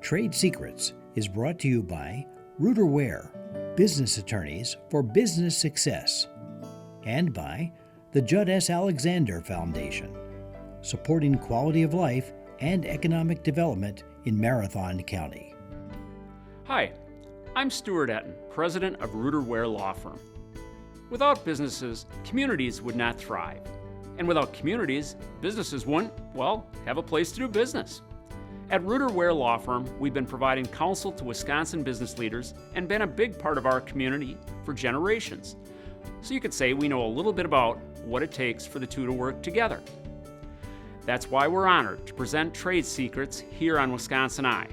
Trade Secrets is brought to you by Reuter Ware, business attorneys for business success, and by the Judd S. Alexander Foundation, supporting quality of life and economic development in Marathon County. Hi, I'm Stuart Etten, president of Reuter Ware Law Firm. Without businesses, communities would not thrive. And without communities, businesses wouldn't, have a place to do business. At Reuter Ware Law Firm, we've been providing counsel to Wisconsin business leaders and been a big part of our community for generations. So you could say we know a little bit about what it takes for the two to work together. That's why we're honored to present Trade Secrets here on WisconsinEye.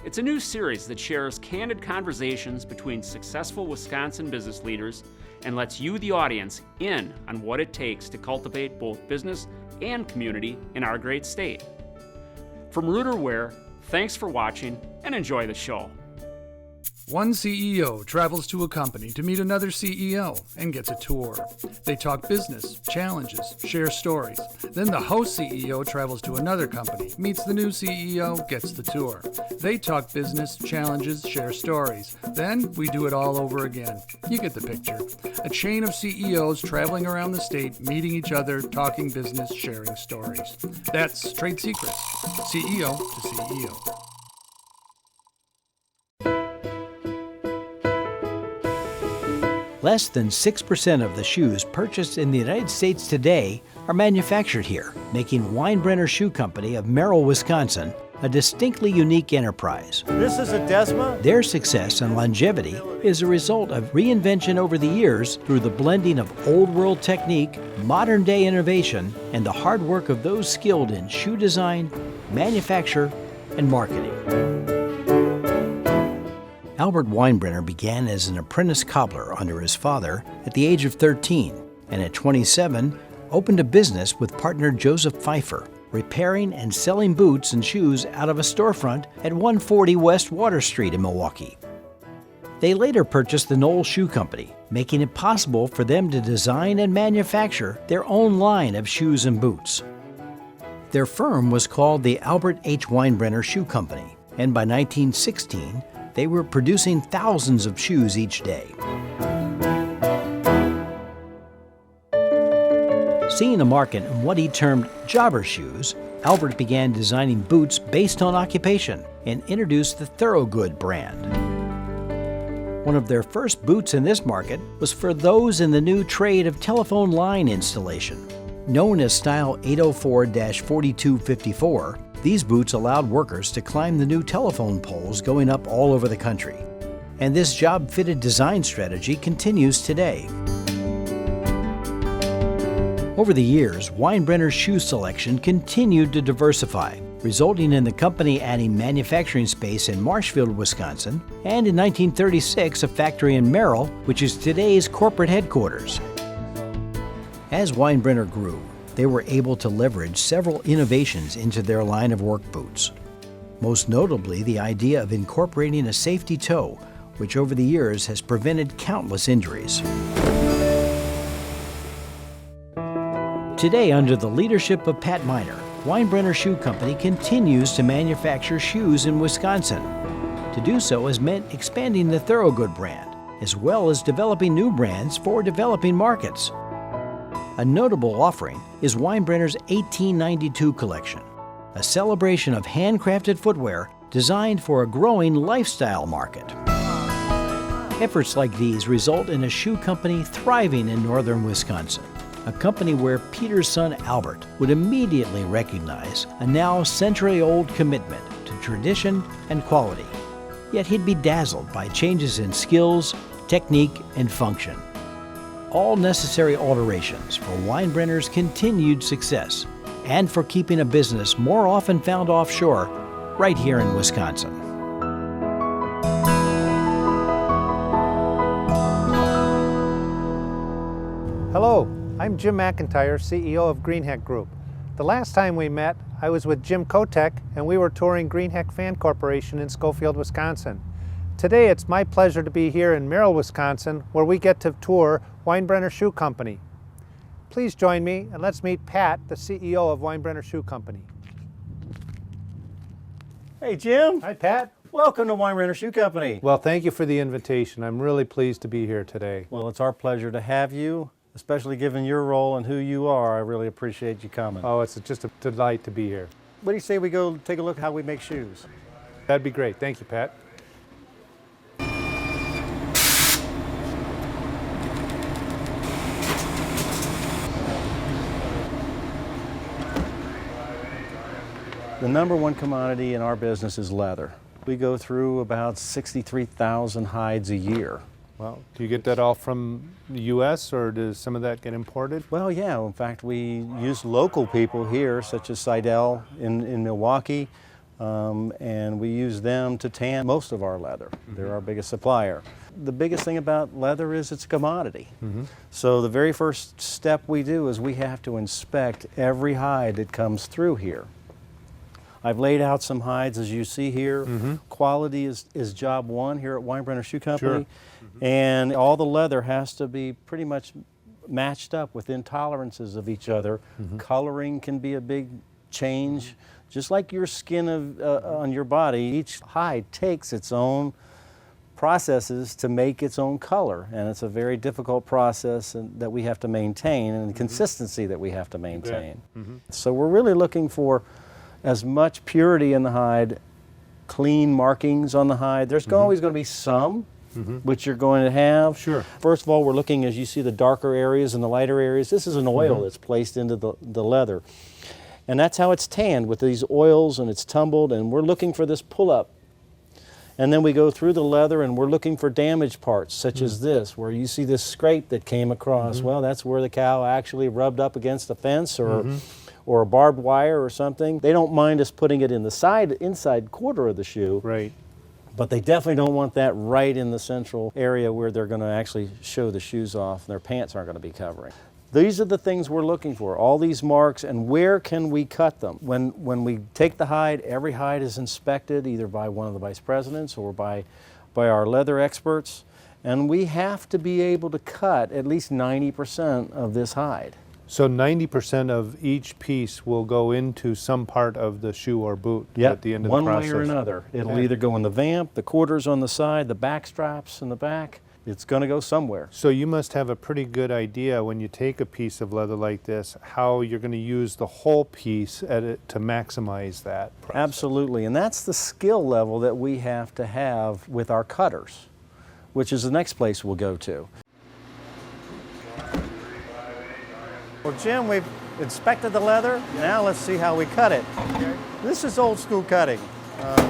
It's a new series that shares candid conversations between successful Wisconsin business leaders and lets you, the audience, in on what it takes to cultivate both business and community in our great state. From Reuter Ware, thanks for watching and enjoy the show. One CEO travels to a company to meet another CEO and gets a tour. They talk business, challenges, share stories. Then the host CEO travels to another company, meets the new CEO, gets the tour. They talk business, challenges, share stories. Then we do it all over again. You get the picture. A chain of CEOs traveling around the state, meeting each other, talking business, sharing stories. That's Trade Secrets, CEO to CEO. Less than 6% of the shoes purchased in the United States today are manufactured here, making Weinbrenner Shoe Company of Merrill, Wisconsin, a distinctly unique enterprise. This is a Desma. Their success and longevity is a result of reinvention over the years through the blending of old-world technique, modern-day innovation, and the hard work of those skilled in shoe design, manufacture, and marketing. Albert Weinbrenner began as an apprentice cobbler under his father at the age of 13, and at 27 opened a business with partner Joseph Pfeiffer, repairing and selling boots and shoes out of a storefront at 140 West Water Street in Milwaukee. They later purchased the Knoll Shoe Company, making it possible for them to design and manufacture their own line of shoes and boots. Their firm was called the Albert H. Weinbrenner Shoe Company, and by 1916, they were producing thousands of shoes each day. Seeing a market in what he termed jobber shoes, Albert began designing boots based on occupation and introduced the Thorogood brand. One of their first boots in this market was for those in the new trade of telephone line installation. Known as Style 804-4254, these boots allowed workers to climb the new telephone poles going up all over the country. And this job-fitted design strategy continues today. Over the years, Weinbrenner's shoe selection continued to diversify, resulting in the company adding manufacturing space in Marshfield, Wisconsin, and in 1936 a factory in Merrill, which is today's corporate headquarters. As Weinbrenner grew, they were able to leverage several innovations into their line of work boots. Most notably, the idea of incorporating a safety toe, which over the years has prevented countless injuries. Today, under the leadership of Pat Miner, Weinbrenner Shoe Company continues to manufacture shoes in Wisconsin. To do so has meant expanding the Thorogood brand, as well as developing new brands for developing markets. A notable offering is Weinbrenner's 1892 collection, a celebration of handcrafted footwear designed for a growing lifestyle market. Efforts like these result in a shoe company thriving in northern Wisconsin, a company where Peter's son Albert would immediately recognize a now century-old commitment to tradition and quality. Yet he'd be dazzled by changes in skills, technique, and function. All necessary alterations for Weinbrenner's continued success and for keeping a business more often found offshore right here in Wisconsin. Hello, I'm Jim McIntyre, CEO of Greenheck Group. The last time we met, I was with Jim Kotek and we were touring Greenheck Fan Corporation in Schofield, Wisconsin. Today it's my pleasure to be here in Merrill, Wisconsin, where we get to tour Weinbrenner Shoe Company. Please join me and let's meet Pat, the CEO of Weinbrenner Shoe Company. Hey, Jim. Hi, Pat. Welcome to Weinbrenner Shoe Company. Well, thank you for the invitation. I'm really pleased to be here today. Well, it's our pleasure to have you, especially given your role and who you are. I really appreciate you coming. Oh, it's just a delight to be here. What do you say we go take a look at how we make shoes? That'd be great. Thank you, Pat. The number one commodity in our business is leather. We go through about 63,000 hides a year. Well, do you get that all from the U.S. or does some of that get imported? Well, yeah. In fact, we use local people here, such as Seidel in Milwaukee, and we use them to tan most of our leather. They're our biggest supplier. The biggest thing about leather is it's a commodity. So the very first step we do is we have to inspect every hide that comes through here. I've laid out some hides, as you see here. Quality is job one here at Weinbrenner Shoe Company. And all the leather has to be pretty much matched up within tolerances of each other. Coloring can be a big change. Just like your skin on your body, each hide takes its own processes to make its own color. And it's a very difficult process that we have to maintain, and the consistency that we have to maintain. So we're really looking for as much purity in the hide, clean markings on the hide. There's always going to be some, which you're going to have. Sure. First of all, we're looking, as you see, the darker areas and the lighter areas. This is an oil that's placed into the leather. And that's how it's tanned, with these oils, and it's tumbled, and we're looking for this pull-up. And then we go through the leather and we're looking for damaged parts, such as this, where you see this scrape that came across. Well, that's where the cow actually rubbed up against a fence or a barbed wire or something. They don't mind us putting it in the inside quarter of the shoe. Right. But they definitely don't want that right in the central area where they're going to actually show the shoes off and their pants aren't going to be covering. These are the things we're looking for, all these marks, and where can we cut them? When we take the hide, every hide is inspected either by one of the vice presidents or by our leather experts, and we have to be able to cut at least 90% of this hide. So 90% of each piece will go into some part of the shoe or boot at the end of the process. One way or another. It'll either go in the vamp, the quarters on the side, the back straps in the back. It's going to go somewhere. So you must have a pretty good idea when you take a piece of leather like this, how you're going to use the whole piece to maximize that process. Absolutely, and that's the skill level that we have to have with our cutters, which is the next place we'll go to. Well, Jim, we've inspected the leather. Now let's see how we cut it. This is old school cutting.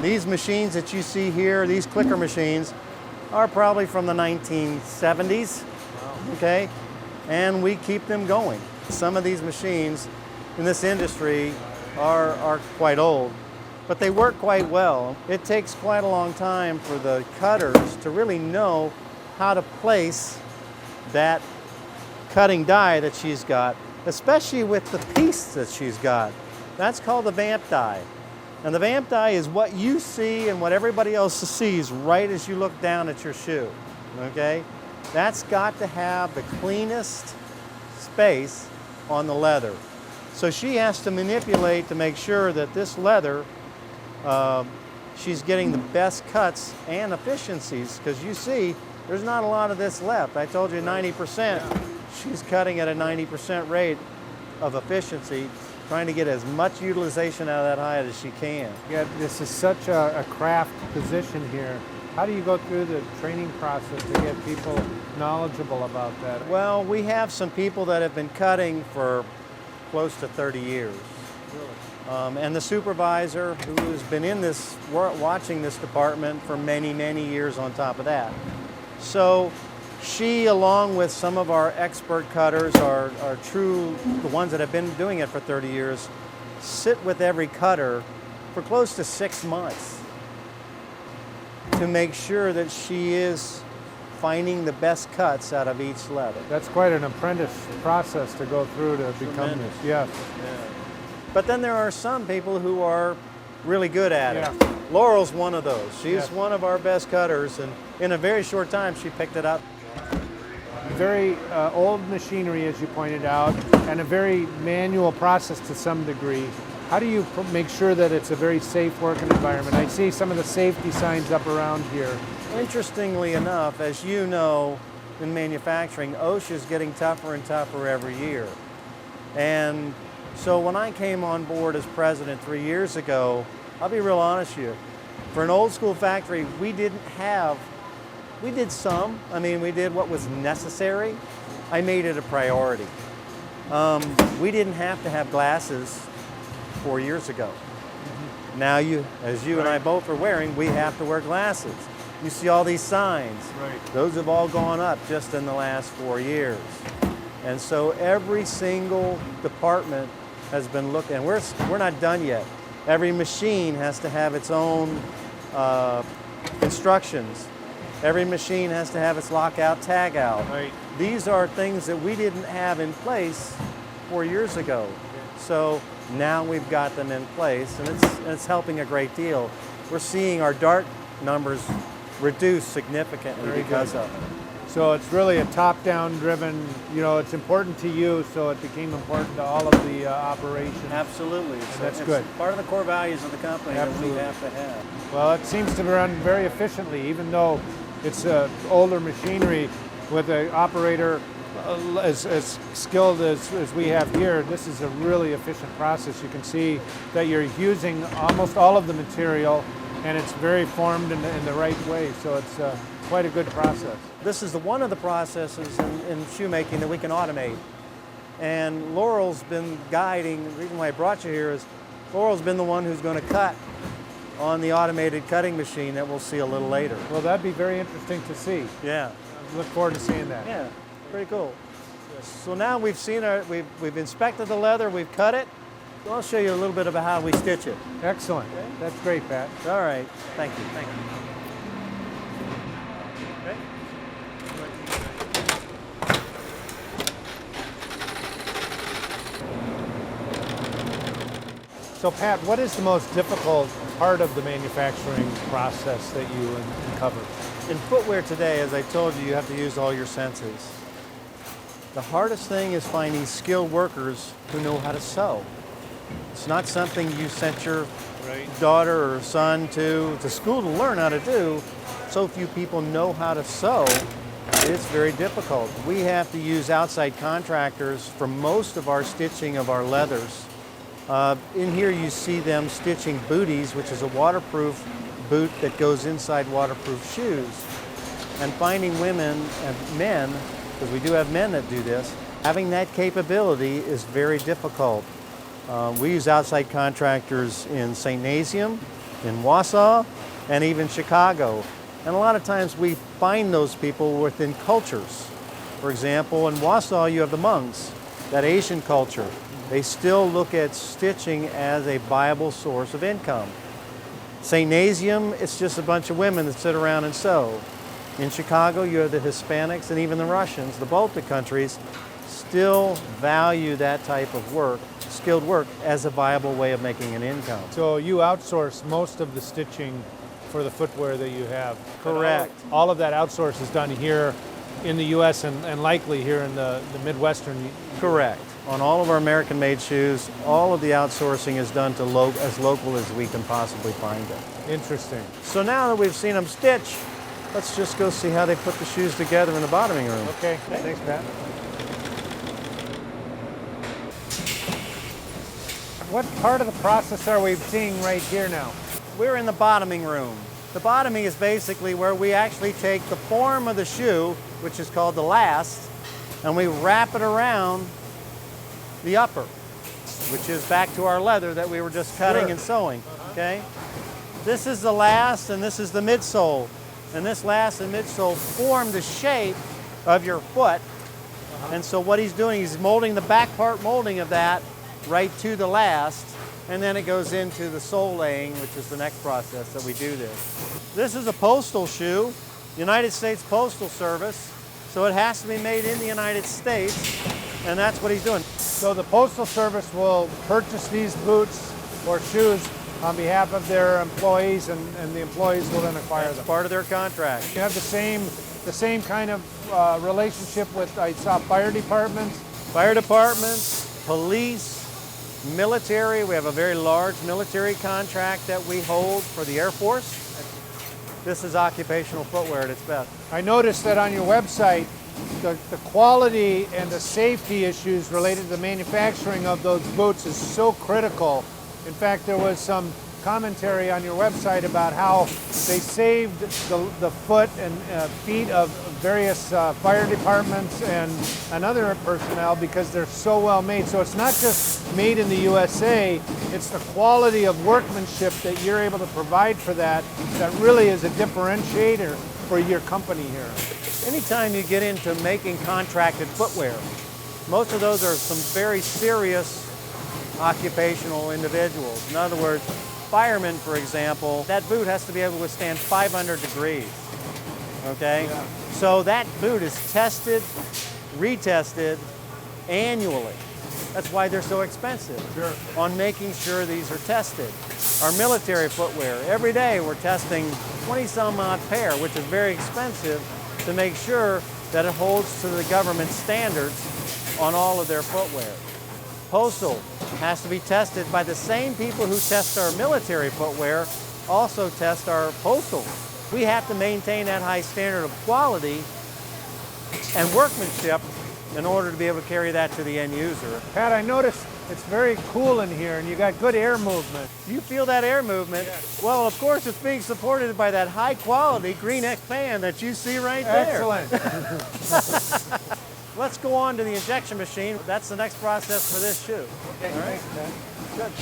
These machines that you see here, these clicker machines, are probably from the 1970s, okay? And we keep them going. Some of these machines in this industry are quite old, but they work quite well. It takes quite a long time for the cutters to really know how to place that cutting die that she's got, especially with the piece that she's got. That's called the vamp die. And the vamp die is what you see and what everybody else sees right as you look down at your shoe, okay? That's got to have the cleanest space on the leather. So she has to manipulate to make sure that this leather, she's getting the best cuts and efficiencies, because you see, there's not a lot of this left. I told you 90%. She's cutting at a 90% rate of efficiency, trying to get as much utilization out of that hide as she can. Yeah, this is such a craft position here. How do you go through the training process to get people knowledgeable about that? Well, we have some people that have been cutting for close to 30 years. Really? And the supervisor who has been in this, watching this department for many, many years on top of that. So she, along with some of our expert cutters, are true, the ones that have been doing it for 30 years, sit with every cutter for close to 6 months to make sure that she is finding the best cuts out of each leather. That's quite an apprentice process to go through to become this. Yes. Yeah. But then there are some people who are really good at it. Laurel's one of those. She's one of our best cutters, and in a very short time she picked it up. Very old machinery, as you pointed out, and a very manual process to some degree. How do you make sure that it's a very safe working environment? I see some of the safety signs up around here. Interestingly enough, as you know, in manufacturing, OSHA is getting tougher and tougher every year. And so when I came on board as president 3 years ago, I'll be real honest with you, for an old school factory, we did some. I mean, we did what was necessary. I made it a priority. We didn't have to have glasses 4 years ago. Now, as you and I both are wearing, we have to wear glasses. You see all these signs. Right. Those have all gone up just in the last 4 years. And so every single department has been looking, and we're not done yet. Every machine has to have its own instructions. Every machine has to have its lockout, tag out. Right. These are things that we didn't have in place 4 years ago. So now we've got them in place, and it's helping a great deal. We're seeing our dart numbers reduce significantly because of it. So it's really a top-down driven, it's important to you, so it became important to all of the operations. Absolutely. That's it's good. Part of the core values of the company Absolutely. that we have to have. Well, it seems to run very efficiently, even though it's older machinery with an operator as skilled as we have here. This is a really efficient process. You can see that you're using almost all of the material, and it's very formed in the right way, so it's quite a good process. This is one of the processes in shoemaking that we can automate. And Laurel's been guiding. The reason why I brought you here is Laurel's been the one who's going to cut on the automated cutting machine that we'll see a little later. Well, that'd be very interesting to see. Yeah. I look forward to seeing that. Yeah, pretty cool. So now we've seen we've inspected the leather, we've cut it. So I'll show you a little bit about how we stitch it. Excellent. Okay. That's great, Pat. All right. Thank you. Thank you. Okay. So, Pat, what is the most difficult part of the manufacturing process that you uncover? In footwear today, as I told you, you have to use all your senses. The hardest thing is finding skilled workers who know how to sew. It's not something you sent your daughter or son to school to learn how to do. So few people know how to sew. It's very difficult. We have to use outside contractors for most of our stitching of our leathers. In here you see them stitching booties, which is a waterproof boot that goes inside waterproof shoes. And finding women and men, because we do have men that do this, having that capability is very difficult. We use outside contractors in St. Nasium, in Wausau, and even Chicago. And a lot of times we find those people within cultures. For example, in Wausau you have the Hmongs, that Asian culture. They still look at stitching as a viable source of income. St. Nasium, it's just a bunch of women that sit around and sew. In Chicago, you have the Hispanics and even the Russians, the Baltic countries, still value that type of work, skilled work, as a viable way of making an income. So you outsource most of the stitching for the footwear that you have. Correct. All of that outsource is done here in the U.S. and likely here in the Midwestern. Correct. On all of our American-made shoes, all of the outsourcing is done to as local as we can possibly find it. Interesting. So now that we've seen them stitch, let's just go see how they put the shoes together in the bottoming room. Okay, thanks, Pat. What part of the process are we seeing right here now? We're in the bottoming room. The bottoming is basically where we actually take the form of the shoe, which is called the last, and we wrap it around the upper, which is back to our leather that we were just cutting and sewing, okay? This is the last and this is the midsole. And this last and midsole form the shape of your foot. And so what he's doing, he's molding the back part molding of that right to the last, and then it goes into the sole laying, which is the next process that we do this. This is a postal shoe, United States Postal Service, so it has to be made in the United States, and that's what he's doing. So the Postal Service will purchase these boots or shoes on behalf of their employees, and the employees will then acquire them. It's part of their contract. You have the same kind of relationship with, I saw, fire departments. Fire departments, police, Military, we have a very large military contract that we hold for the Air Force. This is occupational footwear at its best. I noticed that on your website, the quality and the safety issues related to the manufacturing of those boots is so critical. In fact, there was some commentary on your website about how they saved the foot and feet of various fire departments and other personnel because they're so well made. So it's not just made in the USA, it's the quality of workmanship that you're able to provide for that really is a differentiator for your company here. Anytime you get into making contracted footwear, most of those are some very serious occupational individuals. In other words, firemen, for example, that boot has to be able to withstand 500 degrees, okay? Yeah. So that boot is tested, retested annually. That's why they're so expensive, sure, on making sure these are tested. Our military footwear, every day we're testing 20-some odd pair, which is very expensive to make sure that it holds to the government standards on all of their footwear. Postal has to be tested by the same people who test our military footwear, also test our postal. We have to maintain that high standard of quality and workmanship in order to be able to carry that to the end user. Pat, I noticed it's very cool in here and you got good air movement. You feel that air movement? Yes. Well, of course, it's being supported by that high quality Greenheck fan that you see right there. Excellent. Let's go on to the injection machine. That's the next process for this shoe. Okay, all right? Thanks, Pat. Good.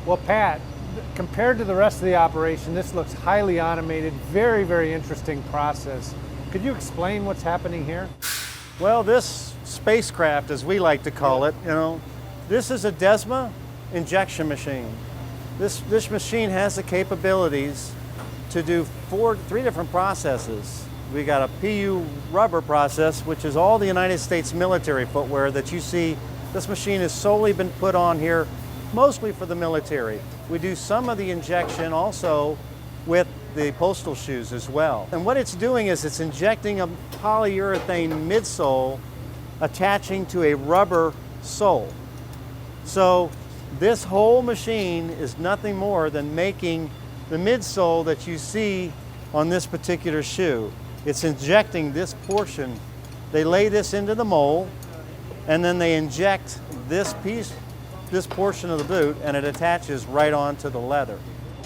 Well, Pat, compared to the rest of the operation, this looks highly automated, very, very interesting process. Could you explain what's happening here? Well, this spacecraft, as we like to call it, this is a Desma injection machine. This machine has the capabilities to do three different processes. We got a PU rubber process, which is all the United States military footwear that you see. This machine has solely been put on here mostly for the military. We do some of the injection also with the postal shoes as well. And what it's doing is it's injecting a polyurethane midsole attaching to a rubber sole. So this whole machine is nothing more than making the midsole that you see on this particular shoe. It's injecting this portion. They lay this into the mold and then they inject this portion of the boot, and it attaches right onto the leather.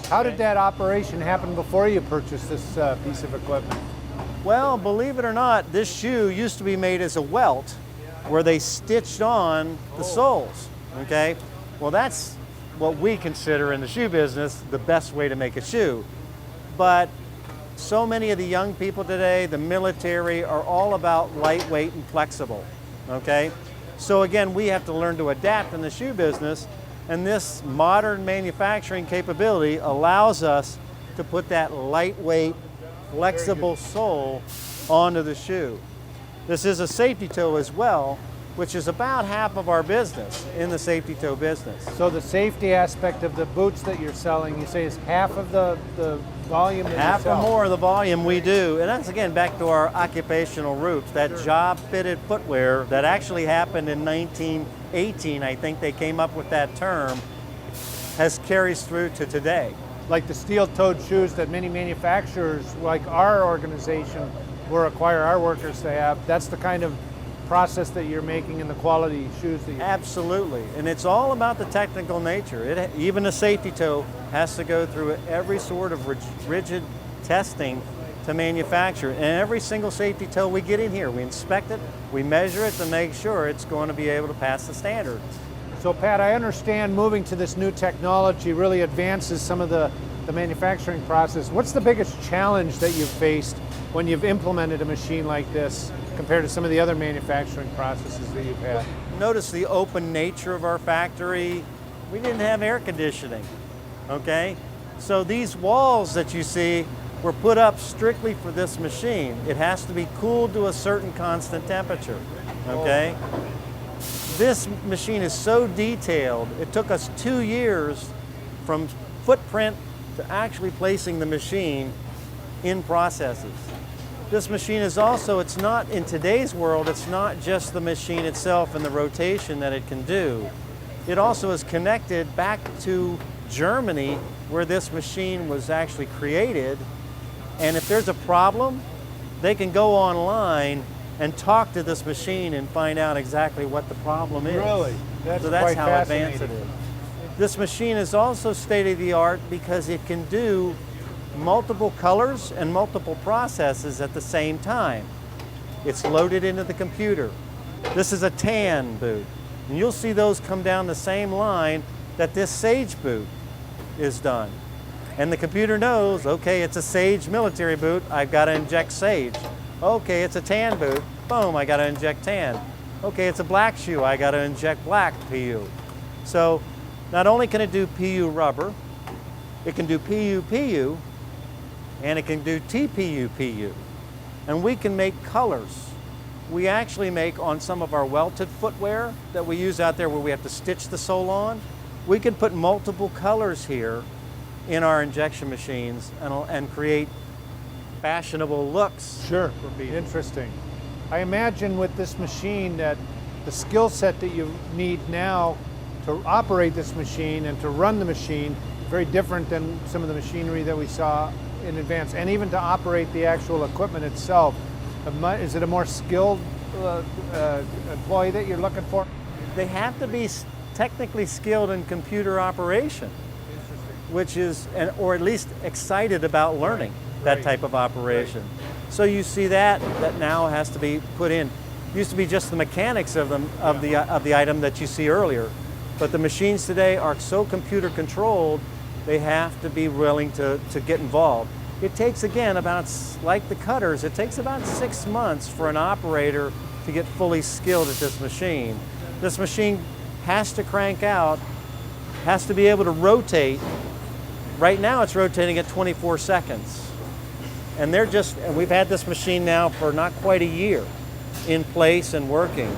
How did that operation happen before you purchased this piece of equipment? Well, believe it or not, this shoe used to be made as a welt where they stitched on the soles, okay? Well, that's what we consider in the shoe business the best way to make a shoe. But so many of the young people today, the military, are all about lightweight and flexible, okay? So again, we have to learn to adapt in the shoe business, and this modern manufacturing capability allows us to put that lightweight, flexible sole onto the shoe. This is a safety toe as well, which is about half of our business in the safety toe business. So the safety aspect of the boots that you're selling, you say is half of the volume that Half you sell? or more of the volume we do. And that's again back to our occupational roots, that job fitted footwear that actually happened in 1918, I think they came up with that term, has carries through to today. Like the steel-toed shoes that many manufacturers, like our organization, will require our workers to have, that's the kind of process that you're making in the quality shoes that you Absolutely, and it's all about the technical nature. Even a safety toe has to go through every sort of rigid testing to manufacture. And every single safety toe we get in here, we inspect it, we measure it to make sure it's going to be able to pass the standard. So Pat, I understand moving to this new technology really advances some of the manufacturing process. What's the biggest challenge that you've faced when you've implemented a machine like this compared to some of the other manufacturing processes that you've had? Notice the open nature of our factory. We didn't have air conditioning, okay? So these walls that you see were put up strictly for this machine. It has to be cooled to a certain constant temperature, okay? This machine is so detailed, it took us 2 years from footprint to actually placing the machine in processes. This machine is also, it's not, in today's world, it's not just the machine itself and the rotation that it can do. It also is connected back to Germany, where this machine was actually created. And if there's a problem, they can go online and talk to this machine and find out exactly what the problem is. Really? That's So that's quite how advanced it fascinating. is. This machine is also state-of-the-art because it can do multiple colors and multiple processes at the same time. It's loaded into the computer. This is a tan boot, and you'll see those come down the same line that this Sage boot is done. And the computer knows, okay, it's a Sage military boot, I've got to inject Sage. Okay, it's a tan boot, boom, I got to inject tan. Okay, it's a black shoe, I got to inject black PU. So not only can it do PU rubber, it can do PU, and it can do TPU. And we can make colors. We actually make on some of our welted footwear that we use out there where we have to stitch the sole on, we can put multiple colors here in our injection machines and create fashionable looks. Sure, for people. interesting. I imagine with this machine that the skill set that you need now to operate this machine and to run the machine very different than some of the machinery that we saw in advance, and even to operate the actual equipment itself. Is it a more skilled employee that you're looking for? They have to be technically skilled in computer operation, which is, or at least excited about learning that type of operation. So you see that now has to be put in. It used to be just the mechanics of the item that you see earlier, but the machines today are so computer controlled, they have to be willing to get involved. It takes, again, about, like the cutters, it takes about 6 months for an operator to get fully skilled at this machine. This machine has to crank out, has to be able to rotate. Right now it's rotating at 24 seconds. And we've had this machine now for not quite a year in place and working.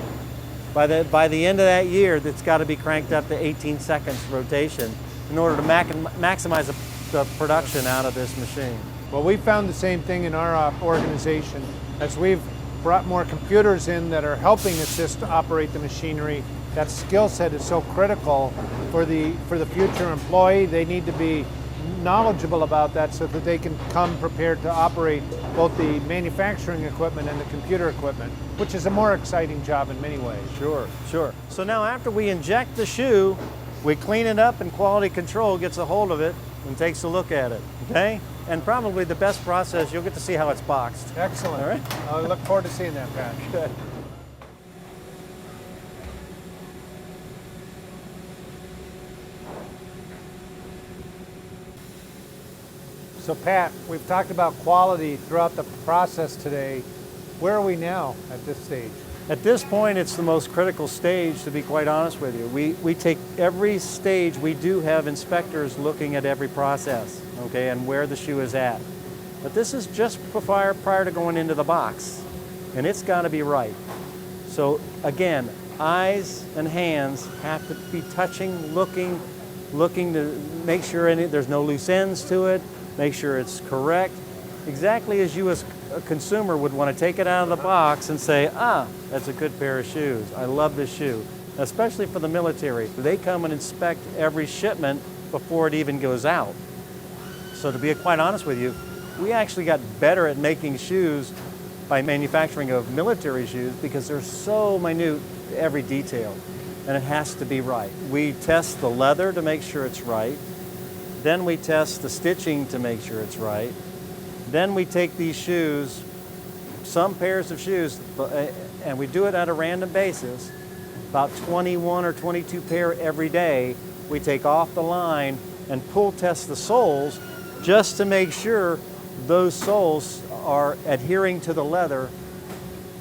By the end of that year, it's got to be cranked up to 18 seconds rotation in order to maximize the production out of this machine. Well, we found the same thing in our organization. As we've brought more computers in that are helping assist to operate the machinery, that skill set is so critical for the future employee. They need to be knowledgeable about that so that they can come prepared to operate both the manufacturing equipment and the computer equipment, which is a more exciting job in many ways. Sure. So now after we inject the shoe, we clean it up and quality control gets a hold of it and takes a look at it, okay? And probably the best process, you'll get to see how it's boxed. Excellent. All right. I look forward to seeing that, Pat. Good. So Pat, we've talked about quality throughout the process today. Where are we now at this stage? At this point, it's the most critical stage, to be quite honest with you. We take every stage, we do have inspectors looking at every process, okay, and where the shoe is at. But this is just prior to going into the box, and it's got to be right. So again, eyes and hands have to be touching, looking to make sure there's no loose ends to it, make sure it's correct, exactly as you as a consumer would want to take it out of the box and say, that's a good pair of shoes. I love this shoe, especially for the military. They come and inspect every shipment before it even goes out. So to be quite honest with you, we actually got better at making shoes by manufacturing of military shoes because they're so minute, every detail, and it has to be right. We test the leather to make sure it's right. Then we test the stitching to make sure it's right. Then we take these shoes, some pairs of shoes, and we do it at a random basis, about 21 or 22 pair every day. We take off the line and pull test the soles just to make sure those soles are adhering to the leather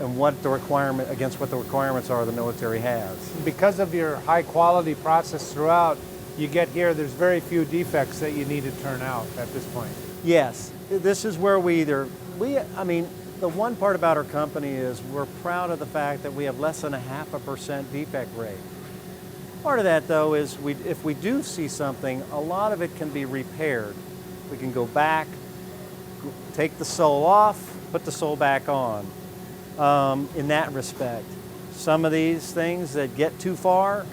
and against what the requirements are the military has. Because of your high quality process throughout, you get here, there's very few defects that you need to turn out at this point. Yes, this is where the one part about our company is we're proud of the fact that we have less than 0.5% defect rate. Part of that, though, is if we do see something, a lot of it can be repaired. We can go back, take the sole off, put the sole back on. In that respect, some of these things that get too far,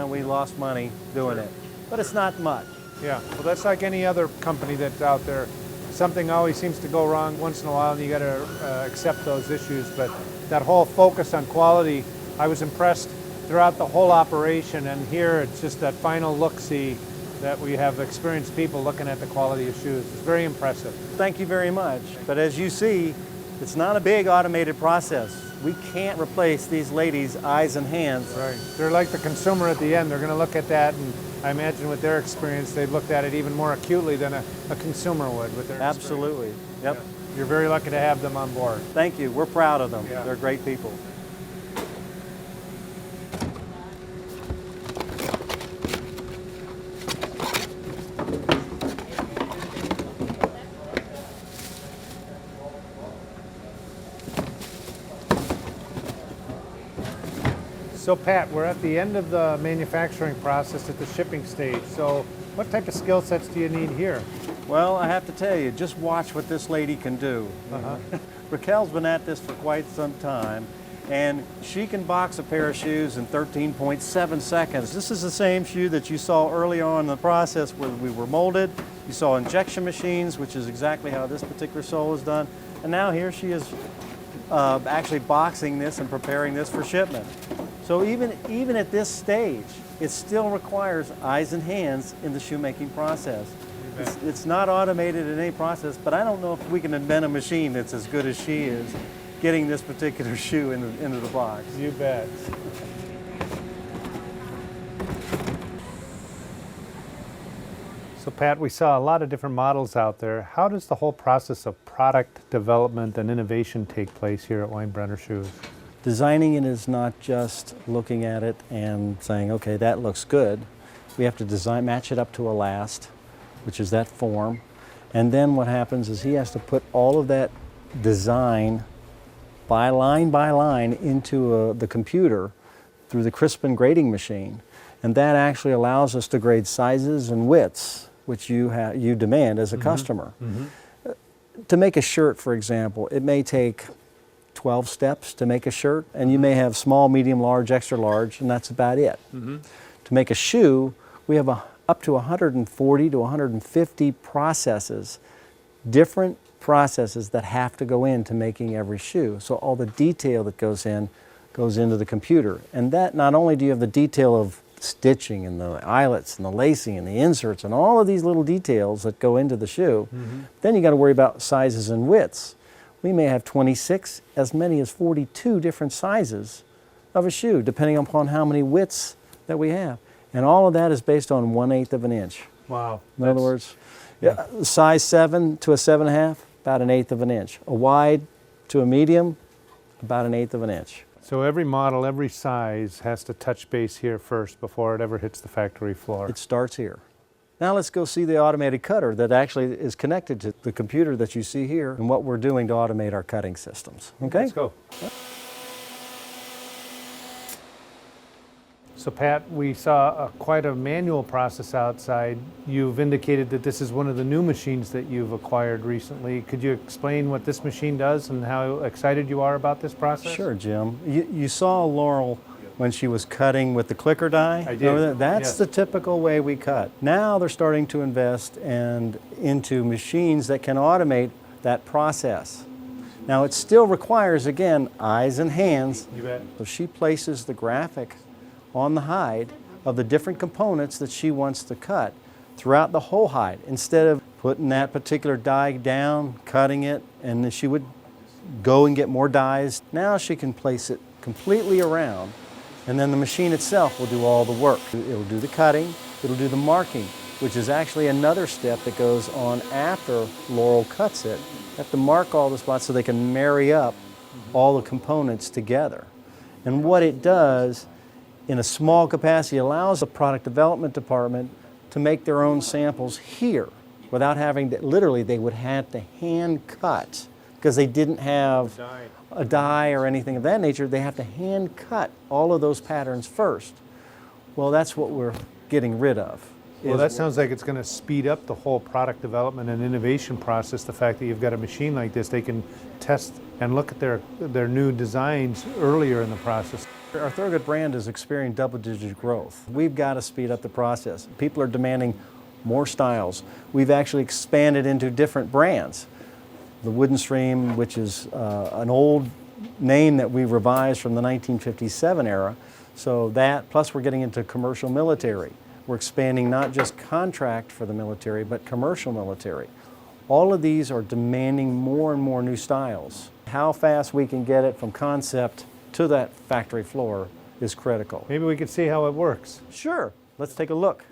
we lost money doing it, but it's not much. Yeah, well, that's like any other company that's out there. Something always seems to go wrong once in a while, and you got to accept those issues. But that whole focus on quality, I was impressed throughout the whole operation, and here it's just that final look-see that we have experienced people looking at the quality of shoes. It's very impressive. Thank you very much. But as you see, it's not a big automated process. We can't replace these ladies' eyes and hands. Right. They're like the consumer at the end. They're going to look at that, and I imagine with their experience, they've looked at it even more acutely than a consumer would with their Absolutely. experience. Yep. Yeah. You're very lucky to have them on board. Thank you. We're proud of them. Yeah. They're great people. So Pat, we're at the end of the manufacturing process at the shipping stage. So what type of skill sets do you need here? Well, I have to tell you, just watch what this lady can do. Raquel's been at this for quite some time, and she can box a pair of shoes in 13.7 seconds. This is the same shoe that you saw early on in the process where we were molded. You saw injection machines, which is exactly how this particular sole is done. And now here she is actually boxing this and preparing this for shipment. So even at this stage, it still requires eyes and hands in the shoemaking process. It's not automated in any process, but I don't know if we can invent a machine that's as good as she is getting this particular shoe into the box. You bet. So Pat, we saw a lot of different models out there. How does the whole process of product development and innovation take place here at Weinbrenner Shoes? Designing it is not just looking at it and saying, okay, that looks good. We have to match it up to a last, which is that form. And then what happens is he has to put all of that design by line into the computer through the Crispin grading machine. And that actually allows us to grade sizes and widths, which you demand as a customer. To make a shirt, for example, it may take 12 steps to make a shirt, and you may have small, medium, large, extra large, and that's about it. To make a shoe, we have up to 140 to 150 processes, different processes that have to go into making every shoe. So all the detail that goes into the computer. And that not only do you have the detail of stitching and the eyelets and the lacing and the inserts and all of these little details that go into the shoe, then you got to worry about sizes and widths. We may have 26, as many as 42 different sizes of a shoe, depending upon how many widths that we have. And all of that is based on 1/8 of an inch. Wow. In other words, size 7 to a 7.5, about 1/8 of an inch. A wide to a medium, about 1/8 of an inch. So every model, every size has to touch base here first before it ever hits the factory floor. It starts here. Now let's go see the automated cutter that actually is connected to the computer that you see here and what we're doing to automate our cutting systems. Okay? Let's go. So Pat, we saw quite a manual process outside. You've indicated that this is one of the new machines that you've acquired recently. Could you explain what this machine does and how excited you are about this process? Sure, Jim. You saw Laurel when she was cutting with the clicker die. I did. That's yes. the typical way we cut. Now they're starting to invest into machines that can automate that process. Now it still requires, again, eyes and hands. You bet. So she places the graphic on the hide of the different components that she wants to cut throughout the whole hide. Instead of putting that particular die down, cutting it, and then she would go and get more dies. Now she can place it completely around, and then the machine itself will do all the work. It'll do the cutting, it'll do the marking, which is actually another step that goes on after Laurel cuts it. They have to mark all the spots so they can marry up all the components together. And what it does, in a small capacity, allows the product development department to make their own samples here without having to, literally they would have to hand cut because they didn't have a die or anything of that nature. They have to hand cut all of those patterns first. Well, that's what we're getting rid of. Well, that sounds like it's going to speed up the whole product development and innovation process. The fact that you've got a machine like this, they can test and look at their new designs earlier in the process. Our Thorogood brand is experiencing double-digit growth. We've got to speed up the process. People are demanding more styles. We've actually expanded into different brands. The Wooden Stream, which is an old name that we revised from the 1957 era. So that, plus we're getting into commercial military. We're expanding not just contract for the military, but commercial military. All of these are demanding more and more new styles. How fast we can get it from concept to that factory floor is critical. Maybe we could see how it works. Sure, let's take a look.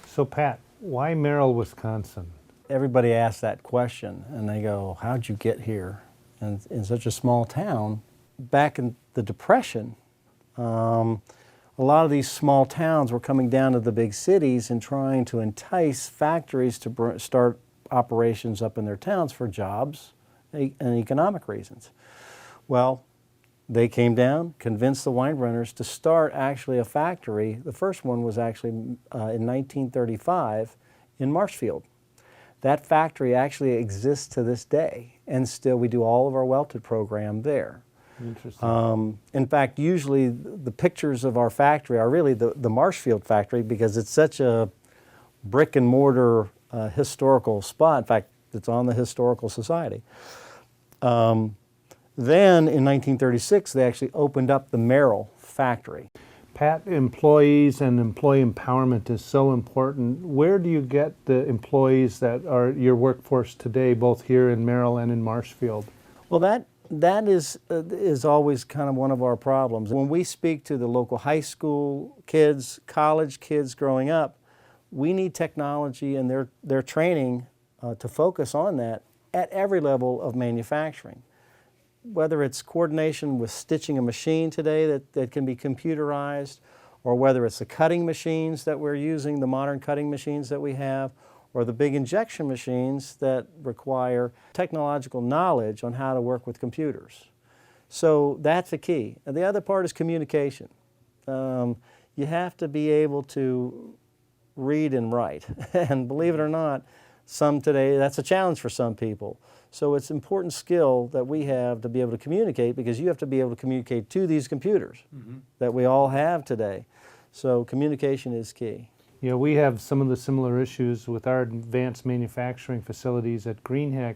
So Pat, why Merrill, Wisconsin? Everybody asks that question and they go, how'd you get here in such a small town? Back in the Depression, a lot of these small towns were coming down to the big cities and trying to entice factories to start operations up in their towns for jobs and economic reasons. Well, they came down, convinced the Weinbrenners to start actually a factory. The first one was actually in 1935 in Marshfield. That factory actually exists to this day, and still we do all of our welted program there. Interesting. In fact, usually the pictures of our factory are really the Marshfield factory because it's such a brick and mortar historical spot. In fact, it's on the Historical Society. Then in 1936, they actually opened up the Merrill factory. Pat, employees and employee empowerment is so important. Where do you get the employees that are your workforce today, both here in Merrill and in Marshfield? Well, that is always kind of one of our problems. When we speak to the local high school kids, college kids growing up, we need technology and their training to focus on that at every level of manufacturing. Whether it's coordination with stitching a machine today that can be computerized, or whether it's the cutting machines that we're using, the modern cutting machines that we have, or the big injection machines that require technological knowledge on how to work with computers. So that's the key. And the other part is communication. You have to be able to read and write. And believe it or not, today, that's a challenge for some people. So it's an important skill that we have to be able to communicate, because you have to be able to communicate to these computers that we all have today. So communication is key. Yeah, we have some of the similar issues with our advanced manufacturing facilities at Greenheck,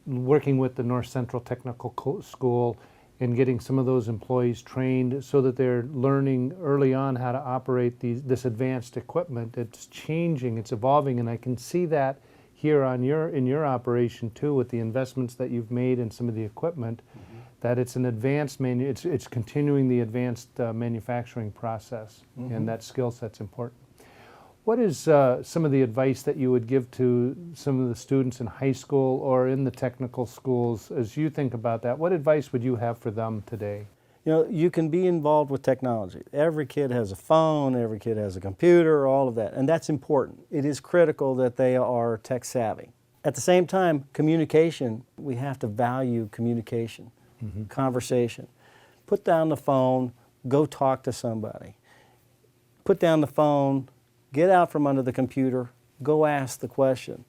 working with the North Central Technical School and getting some of those employees trained so that they're learning early on how to operate this advanced equipment. It's changing, it's evolving, and I can see that here in your operation too, with the investments that you've made in some of the equipment, that it's an advanced it's continuing the advanced manufacturing process, and that skill set's important. What is some of the advice that you would give to some of the students in high school or in the technical schools as you think about that? What advice would you have for them today? You know, you can be involved with technology. Every kid has a phone, every kid has a computer, all of that, and that's important. It is critical that they are tech savvy. At the same time, communication, we have to value communication, conversation. Put down the phone, go talk to somebody. Put down the phone, get out from under the computer, go ask the question.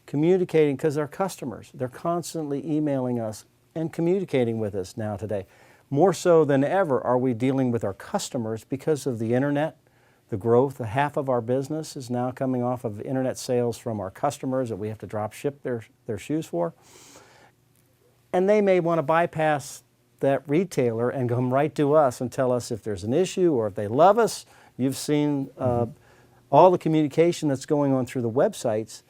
Communicating, because they're customers. They're constantly emailing us and communicating with us now today. More so than ever are we dealing with our customers because of the internet, the growth. Half of our business is now coming off of internet sales from our customers that we have to drop ship their shoes for. And they may want to bypass that retailer and come right to us and tell us if there's an issue or if they love us. You've seen all the communication that's going on through the websites.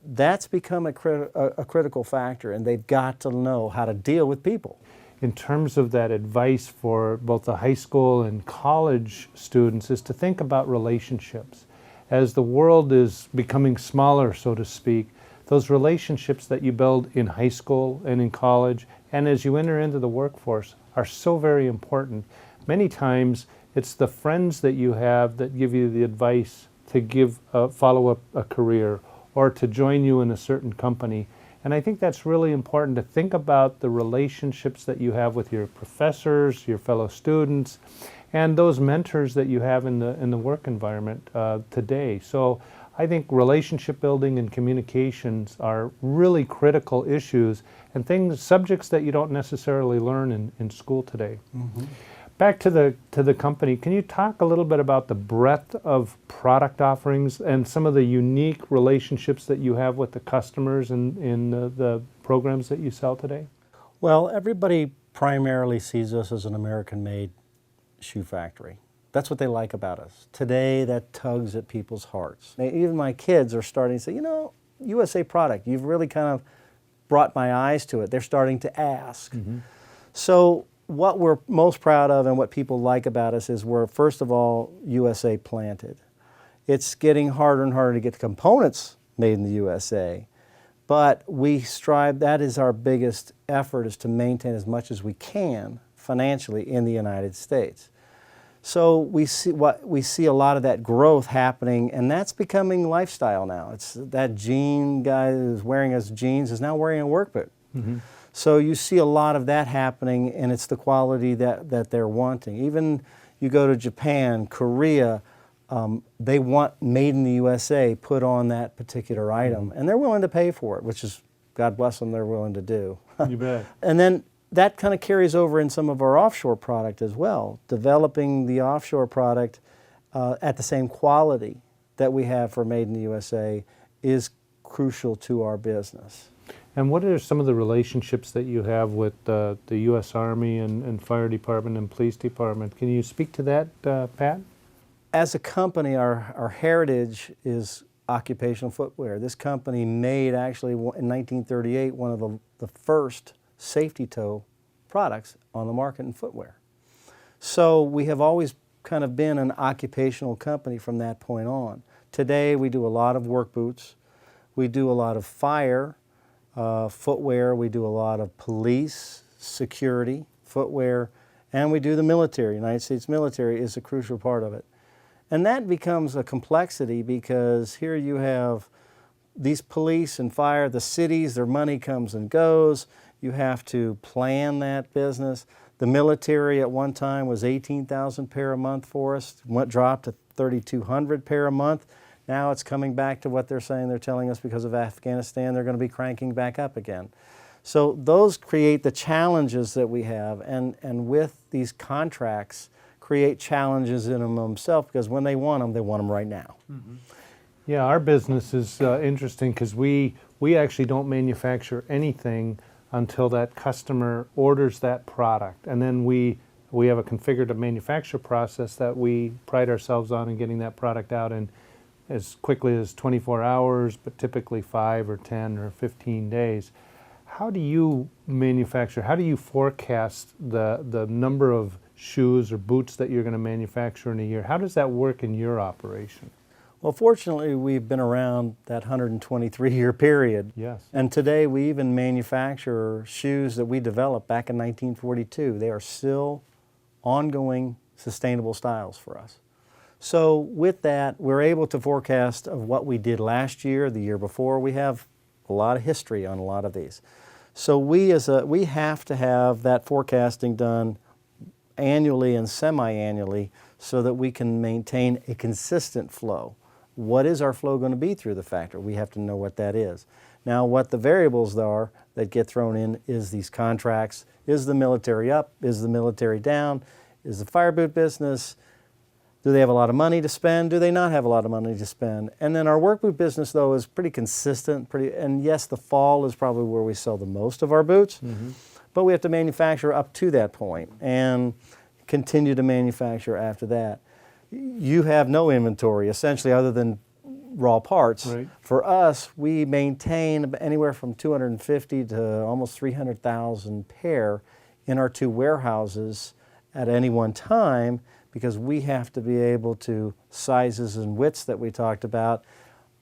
That's become a critical factor, and they've got to know how to deal with people. In terms of that advice for both the high school and college students, is to think about relationships. As the world is becoming smaller, so to speak, those relationships that you build in high school and in college, and as you enter into the workforce, are so very important. Many times, it's the friends that you have that give you the advice to follow up a career, or to join you in a certain company. And I think that's really important to think about the relationships that you have with your professors, your fellow students, and those mentors that you have in the work environment today. So I think relationship building and communications are really critical issues and subjects that you don't necessarily learn in school today. Mm-hmm. Back to the company, can you talk a little bit about the breadth of product offerings and some of the unique relationships that you have with the customers in the programs that you sell today? Well, everybody primarily sees us as an American-made shoe factory. That's what they like about us. Today, that tugs at people's hearts. Even my kids are starting to say, you know, USA product, you've really kind of brought my eyes to it. They're starting to ask. Mm-hmm. So what we're most proud of and what people like about us is we're, first of all, USA planted. It's getting harder and harder to get the components made in the USA, but we strive, that is our biggest effort, is to maintain as much as we can financially in the United States. So we see a lot of that growth happening, and that's becoming lifestyle now. It's that jean guy who's wearing his jeans is now wearing a work boot. Mm-hmm. So you see a lot of that happening, and it's the quality that they're wanting. Even you go to Japan, Korea, they want made in the USA put on that particular item, and they're willing to pay for it, which is, God bless them, they're willing to do. You bet. And then that kind of carries over in some of our offshore product as well. Developing the offshore product at the same quality that we have for Made in the USA is crucial to our business. And what are some of the relationships that you have with the U.S. Army and Fire Department and Police Department? Can you speak to that, Pat? As a company, our heritage is occupational footwear. This company made, actually, in 1938, one of the first safety toe products on the market in footwear. So we have always kind of been an occupational company from that point on. Today we do a lot of work boots, we do a lot of fire footwear, we do a lot of police, security footwear, and we do the military. United States military is a crucial part of it. And that becomes a complexity because here you have these police and fire, the cities, their money comes and goes. You have to plan that business. The military at one time was 18,000 pair a month for us, dropped to 3,200 pair a month. Now it's coming back to what they're saying. They're telling us because of Afghanistan, they're going to be cranking back up again. So those create the challenges that we have, and with these contracts create challenges in them themselves, because when they want them right now. Mm-hmm. Yeah, our business is interesting because we actually don't manufacture anything until that customer orders that product. And then we have a configured to manufacture process that we pride ourselves on in getting that product out in as quickly as 24 hours, but typically 5 or 10 or 15 days. How do you manufacture, how do you forecast the number of shoes or boots that you're going to manufacture in a year? How does that work in your operation? Well, fortunately, we've been around that 123-year period. Yes. And today we even manufacture shoes that we developed back in 1942. They are still ongoing sustainable styles for us. So with that, we're able to forecast of what we did last year, the year before. We have a lot of history on a lot of these. So we have to have that forecasting done annually and semi-annually so that we can maintain a consistent flow. What is our flow going to be through the factory? We have to know what that is. Now, what the variables are that get thrown in is these contracts. Is the military up? Is the military down? Is the fire boot business, do they have a lot of money to spend? Do they not have a lot of money to spend? And then our work boot business, though, is pretty consistent. And yes, the fall is probably where we sell the most of our boots, mm-hmm. but we have to manufacture up to that point and continue to manufacture after that. You have no inventory, essentially, other than raw parts. Right. For us, we maintain anywhere from 250 to almost 300,000 pair in our two warehouses at any one time, because we have to be able to, sizes and widths that we talked about,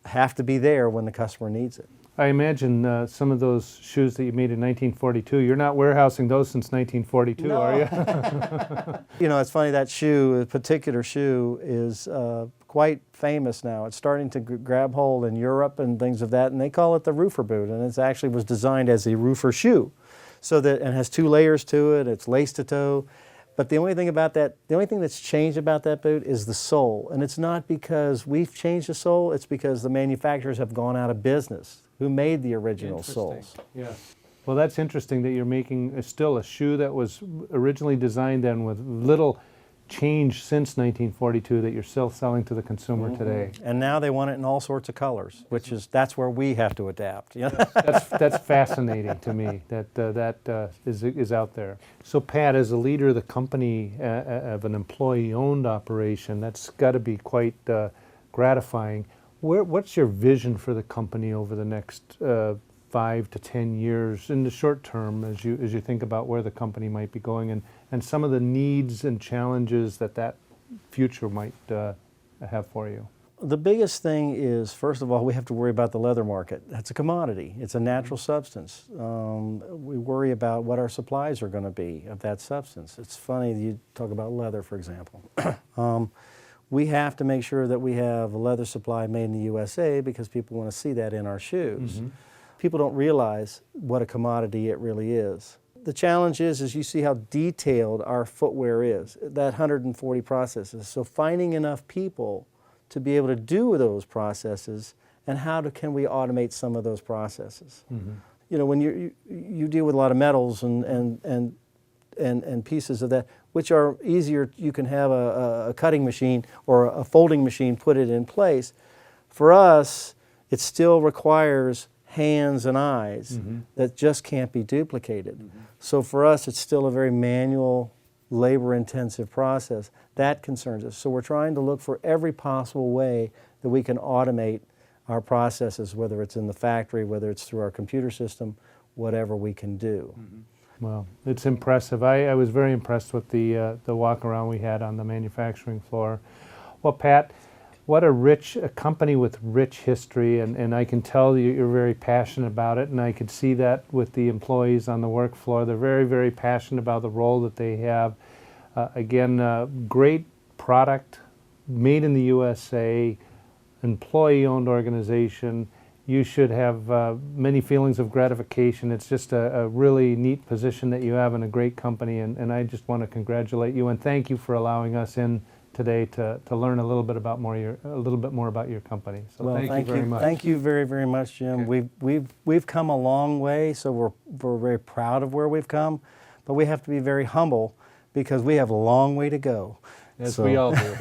have to be there when the customer needs it. I imagine some of those shoes that you made in 1942, you're not warehousing those since 1942, no. are you? You know, it's funny, that shoe, a particular shoe, is quite famous now. It's starting to grab hold in Europe and things of that, and they call it the roofer boot, and it actually was designed as a roofer shoe. So that, and has 2 layers to it, it's lace to toe. But the only thing about that, the only thing that's changed about that boot is the sole. And it's not because we've changed the sole, it's because the manufacturers have gone out of business who made the original soles. Yes. Well, that's interesting that you're making still a shoe that was originally designed then with little change since 1942 that you're still selling to the consumer today. And now they want it in all sorts of colors, which is, that's where we have to adapt. That's fascinating to me that that is out there. So Pat, as a leader of the company, of an employee-owned operation, that's got to be quite gratifying. What's your vision for the company over the next 5 to 10 years in the short term as you think about where the company might be going and some of the needs and challenges that future might have for you? The biggest thing is, first of all, we have to worry about the leather market. That's a commodity. It's a natural substance. We worry about what our supplies are going to be of that substance. It's funny, you talk about leather, for example. We have to make sure that we have a leather supply made in the USA because people want to see that in our shoes. Mm-hmm. People don't realize what a commodity it really is. The challenge is you see how detailed our footwear is, that 140 processes. So finding enough people to be able to do those processes, and can we automate some of those processes? Mm-hmm. You know, when you deal with a lot of metals and pieces of that, which are easier, you can have a cutting machine or a folding machine put it in place. For us, it still requires hands and eyes that just can't be duplicated. So for us, it's still a very manual, labor-intensive process. That concerns us. So we're trying to look for every possible way that we can automate our processes, whether it's in the factory, whether it's through our computer system, whatever we can do. Well, it's impressive. I was very impressed with the walk around we had on the manufacturing floor. Well, Pat, what a company with rich history, and I can tell you're very passionate about it, and I could see that with the employees on the work floor. They're very, very passionate about the role that they have. Again, great product, made in the USA, employee-owned organization. You should have many feelings of gratification. It's just a really neat position that you have in a great company, and I just want to congratulate you and thank you for allowing us in today to learn a little bit more about your company. So well, thank you very much. Thank you very, very much, Jim. Okay. We've come a long way, so we're very proud of where we've come, but we have to be very humble because we have a long way to go. As we all do.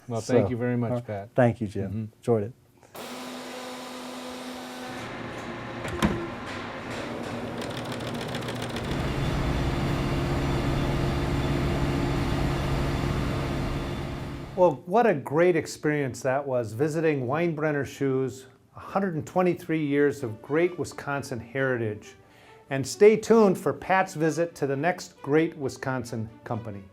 Well, thank you very much, Pat. Thank you, Jim. Enjoyed it. Well, what a great experience that was, visiting Weinbrenner Shoes, 123 years of great Wisconsin heritage. And stay tuned for Pat's visit to the next great Wisconsin company.